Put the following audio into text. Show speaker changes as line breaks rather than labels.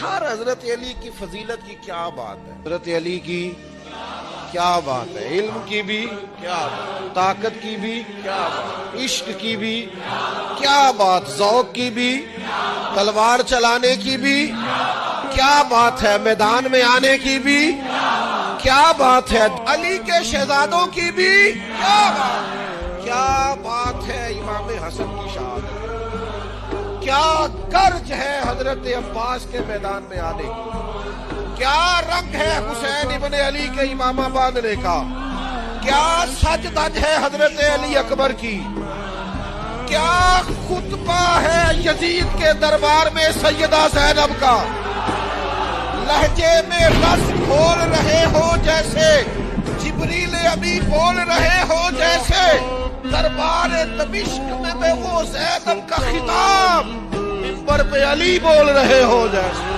ہر حضرت علی کی فضیلت کی کیا بات ہے، حضرت علی کی کیا بات ہے، علم کی بھی کیا بات، طاقت کی بھی کیا بات، عشق کی بھی کیا بات، ذوق کی بھی، تلوار چلانے کی بھی کیا بات ہے، میدان میں آنے کی بھی کیا بات ہے، علی کے شہزادوں کی بھی کیا بات ہے، امام حسن کی شہادت کیا گرج ہے، حضرت عباس کے میدان میں آنے کی کیا رنگ ہے، حسین ابن علی کے امامہ باندھنے کا کیا سج دج ہے، حضرت علی اکبر کی کیا خطبہ ہے، یزید کے دربار میں سیدہ زینب کا، لہجے میں رس کھول رہے ہو جیسے جبریل ابھی بول رہے ہو جیسے، دربار دمشق میں وہ زینب کا خطاب منبر پہ علی بول رہے ہو جیسے۔